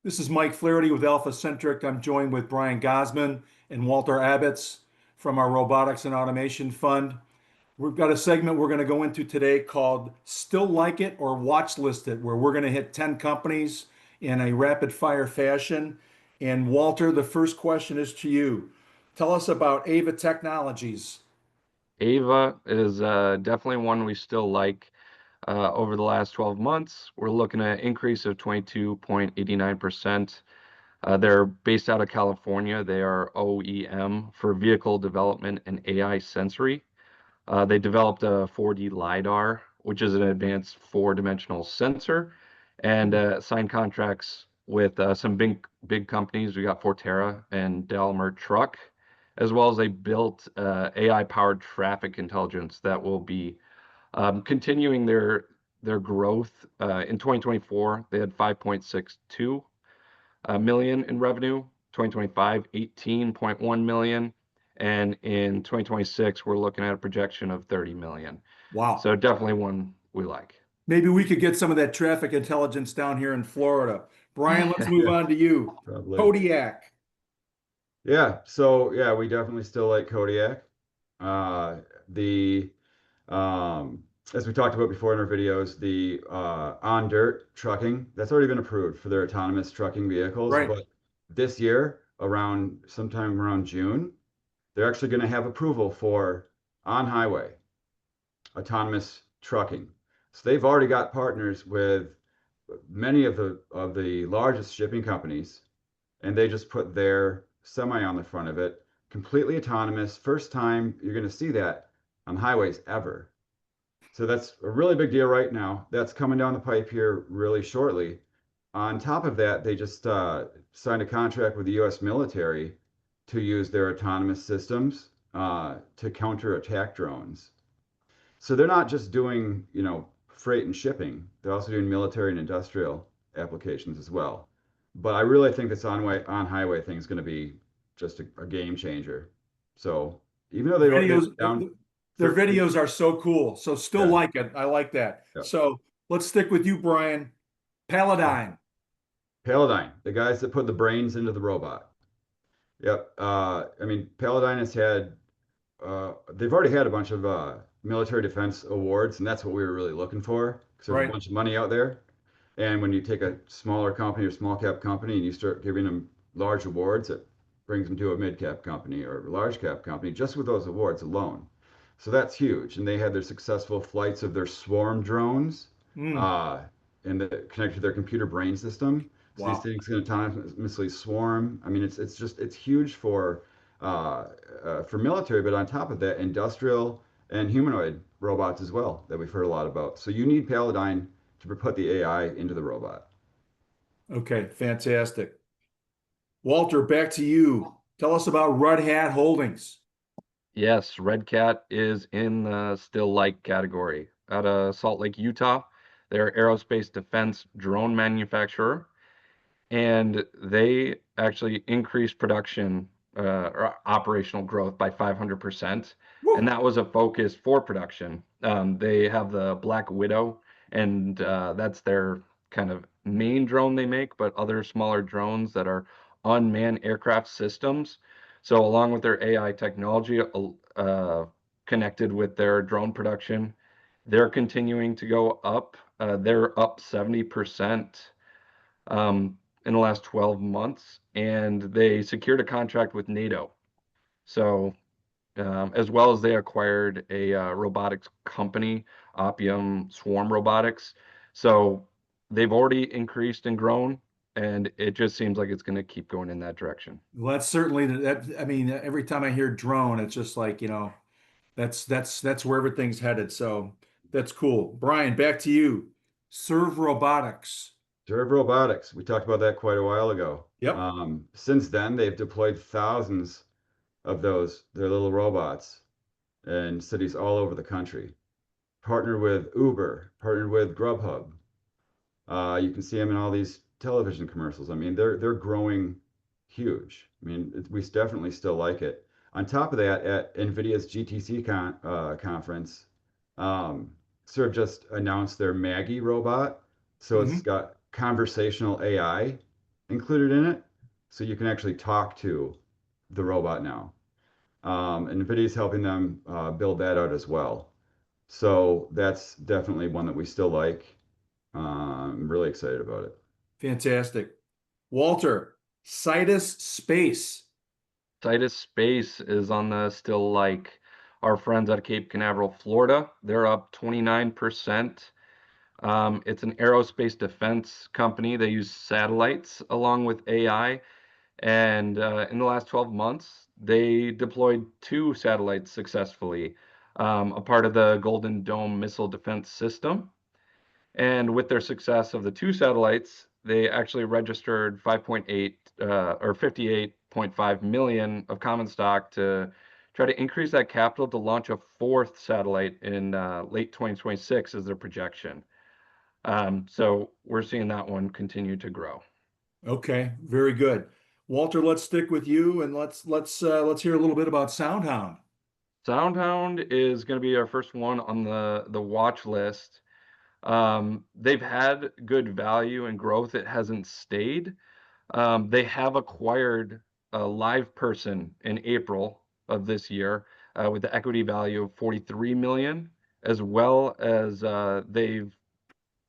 This is Mike Flaherty with AlphaCentric. I'm joined with Brian Gahsman and Walter Albitz from our Robotics and Automation Fund. We've got a segment we're going to go into today called Still Like It or Watchlist It, where we're going to hit 10 companies in a rapid fire fashion. And Walter, the first question is to you. Tell us about Ava Technologies. Ava is definitely one we still like. Over the last 12 months, we're looking at an increase of 22.89%. They're based out of California. They are OEM for vehicle development and AI sensory. They developed a 4D LiDAR, which is an advanced four-dimensional sensor, and signed contracts with some big companies. We got Forterra and Daimler Truck, as well as they built AI-powered traffic intelligence that will be continuing their growth. In 2024, they had 5.62 million in revenue. 2025, 18.1 million. And in 2026, we're looking at a projection of 30 million. Wow. So definitely one we like. Maybe we could get some of that traffic intelligence down here in Florida. Brian, let's move on to you. Probably. Kodiak. Yeah. So yeah, we definitely still like Kodiak. The as we talked about before in our videos, the on dirt trucking that's already been approved for their autonomous trucking vehicles. Right. But this year, around sometime around June, they're actually going to have approval for on highway autonomous trucking. So they've already got partners with many of the largest shipping companies, and they just put their semi on the front of it, completely autonomous. First time you're going to see that on highways ever. So that's a really big deal right now. That's coming down the pipe here really shortly. On top of that, they just signed a contract with the U.S. military to use their autonomous systems to counter attack drones. So they're not just doing, freight and shipping. They're also doing military and industrial applications as well. But I really think this on highway thing is going to be just a game changer. So even though they Videos, down their 13, videos are so cool. So still yeah, like it. I like that. yeah. So let's stick with you, Brian. Paladine. Paladine, the guys that put the brains into the robot. Yep. I mean, Paladine has had they've already had a bunch of military defense awards, and that's what we were really looking for because there's a Right. bunch of money out there. And when you take a smaller company or small cap company and you start giving them large awards, it brings them to a mid cap company or a large cap company just with those awards alone. So that's huge. And they had their successful flights of their swarm drones Mm, uh, and connected to their computer brain system. So these wow. things can autonomously swarm. I mean, it's huge for military, but on top of that, industrial and humanoid robots as well that we've heard a lot about. So you need Paladine to put the AI into the robot. Okay, fantastic. Walter, back to you. Tell us about Red Hat Holdings. Yes, Red Cat is in the still like category. Out of Salt Lake, Utah, they're aerospace defense drone manufacturer, and they actually increased production or operational growth by 500%. And Woo. that was a focus for production. They have the Black Widow, and that's their kind of main drone they make, but other smaller drones that are unmanned aircraft systems. So, along with their AI technology connected with their drone production, they're continuing to go up. They're up 70% in the last 12 months, and they secured a contract with NATO. So, as well as they acquired a robotics company, Opium Swarm Robotics. So, they've already increased and grown, and it just seems like it's going to keep going in that direction. Well, that's certainly that. I mean, every time I hear drone, it's just like, that's where everything's headed. So that's cool. Brian, back to you. Serve Robotics. Serve Robotics, we talked about that quite a while ago. Yep. Since then, they've deployed thousands of their little robots in cities all over the country. Partnered with Uber, partnered with Grubhub. You can see them in all these television commercials. I mean, they're growing huge. I mean, we definitely still like it. On top of that, at NVIDIA's GTC conference, um, sort of just announced their Maggie robot. So it's Hmm. got conversational AI. included in it, so you can actually talk to the robot now. And NVIDIA is helping them build that out as well. So that's definitely one that we still like. I'm really excited about it. Fantastic. Walter, Citus Space. Titus Space is on the still like our friends out of Cape Canaveral, Florida. They're up 29%. It's an aerospace defense company. They use satellites along with AI. And in the last 12 months, they deployed 2 satellites successfully, a part of the Golden Dome missile defense system. And with their success of the 2 satellites, they actually registered 5.8 or 58.5 million of common stock to try to increase that capital to launch a 4th satellite in late 2026 is their projection. So we're seeing that one continue to grow. Okay, very good. Walter, let's stick with you and let's hear a little bit about SoundHound. SoundHound is going to be our first one on the watch list. They've had good value and growth. It hasn't stayed. They have acquired a live person in April of this year with the equity value of 43 million, as well as they've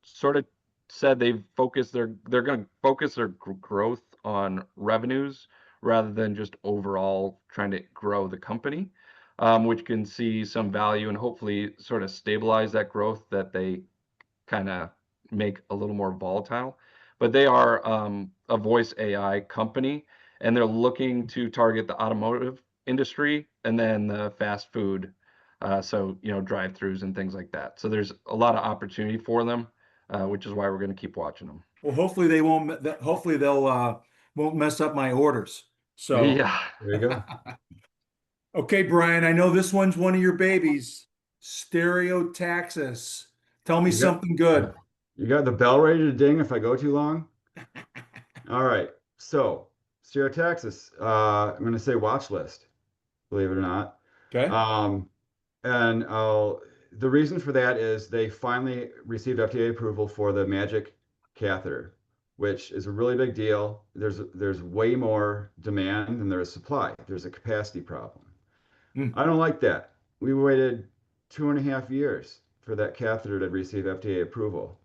sort of said they're going to focus their growth on revenues rather than just overall trying to grow the company, which can see some value and hopefully sort of stabilize that growth that they kind of make a little more volatile. But they are a voice AI company, and they're looking to target the automotive industry and then the fast food, so drive-throughs and things like that. So there's a lot of opportunity for them, which is why we're going to keep watching them. Well, hopefully they won't. Hopefully they'll won't mess up my orders. So, Yeah. There you go. okay, Brian, I know this one's one of your babies. Stereotaxis. Tell me You got something good. you got the bell ready to ding if I go too long? All right. So, Stereotaxis, I'm going to say watch list, believe it or not. Okay. Um, and the reason for that is they finally received FDA approval for the Magic catheter, which is a really big deal. There's way more demand than there is supply. There's a capacity problem. Hmm. I don't like that. We waited 2.5 years for that catheter to receive FDA approval,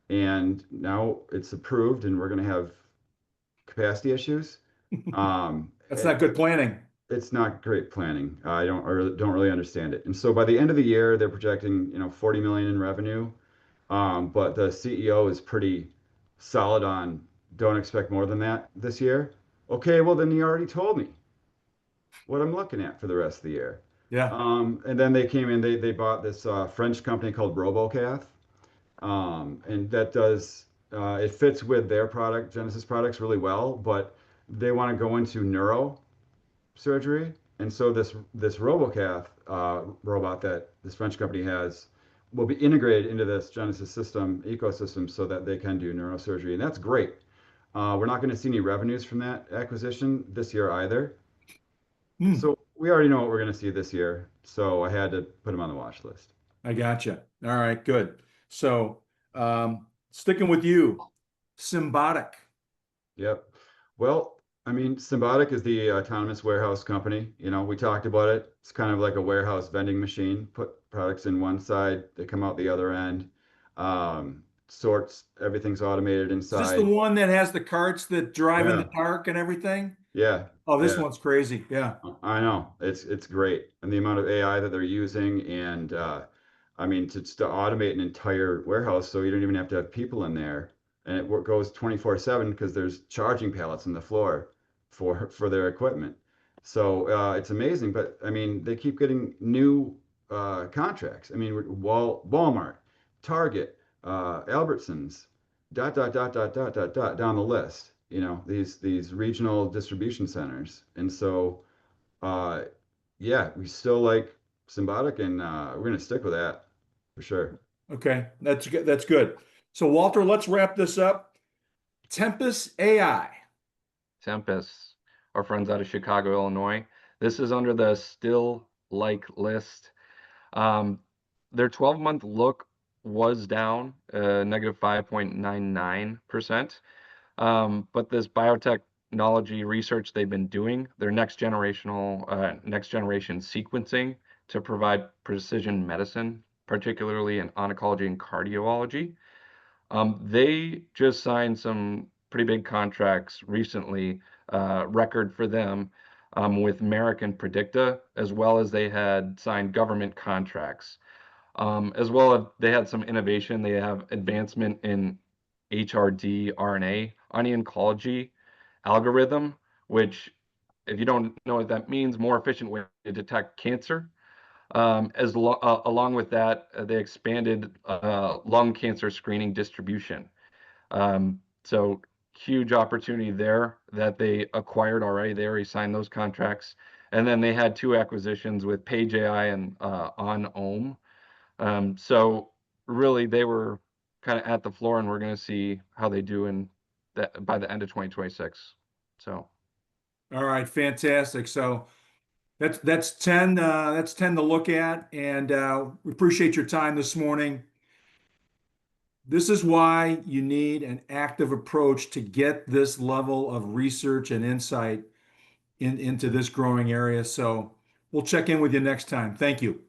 and now it's approved, and we're going to have capacity issues. Um, That's not it, good planning. it's not great planning. I don't really understand it. And so by the end of the year, they're projecting, 40 million in revenue. But the CEO is pretty solid on don't expect more than that this year. Okay, well then you already told me what I'm looking at for the rest of the year. Yeah. And then they came in, they bought this French company called Robocath, and that does it fits with their product, Genesis products, really well, but they want to go into neuro surgery. And so this Robocath robot that this French company has will be integrated into this Genesis system ecosystem so that they can do neurosurgery, and that's great. We're not going to see any revenues from that acquisition this year either. Hmm. So we already know what we're going to see this year. So I had to put them on the watch list. I gotcha. All right, good. So, sticking with you, Symbotic. Yep. Well, I mean, Symbotic is the autonomous warehouse company. We talked about it. It's kind of like a warehouse vending machine. Put products in one side, they come out the other end. Sorts, everything's automated Is this the inside. one that has the carts that drive in the Yeah, dark and everything? yeah, Oh, this yeah. one's crazy. Yeah. I know. It's great. And the amount of AI that they're using and I mean to automate an entire warehouse so you don't even have to have people in there. And it goes 24/7 because there's charging pallets on the floor for their equipment. So it's amazing, but I mean they keep getting new contracts. I mean Walmart, Target, Albertsons, dot down the list. These regional distribution centers. And so uh, yeah, we still like Symbotic, and we're gonna stick with that for sure. Okay, that's good. That's good. So, Walter, let's wrap this up. Tempest AI. Tempest, our friends out of Chicago, Illinois. This is under the still like list. Um, their 12-month look was down negative 5.99%. But this biotechnology research they've been doing, their next generation sequencing to provide precision medicine, particularly in oncology and cardiology. They just signed some pretty big contracts recently, record for them, with Merck and Predicta, as well as they had signed government contracts. As well as they had some innovation. They have advancement in HRD RNA on the oncology algorithm, which, if you don't know what that means, more efficient way to detect cancer. Along with that, they expanded lung cancer screening distribution. So huge opportunity there that they acquired already. They already signed those contracts. And then they had two acquisitions with Page AI and OnOhm. So really, they were kind of at the floor, and we're going to see how they do by the end of 2026. So, All right, fantastic. So that's 10 to look at, and we appreciate your time this morning. This is why you need an active approach to get this level of research and insight into this growing area. So we'll check in with you next time. Thank you.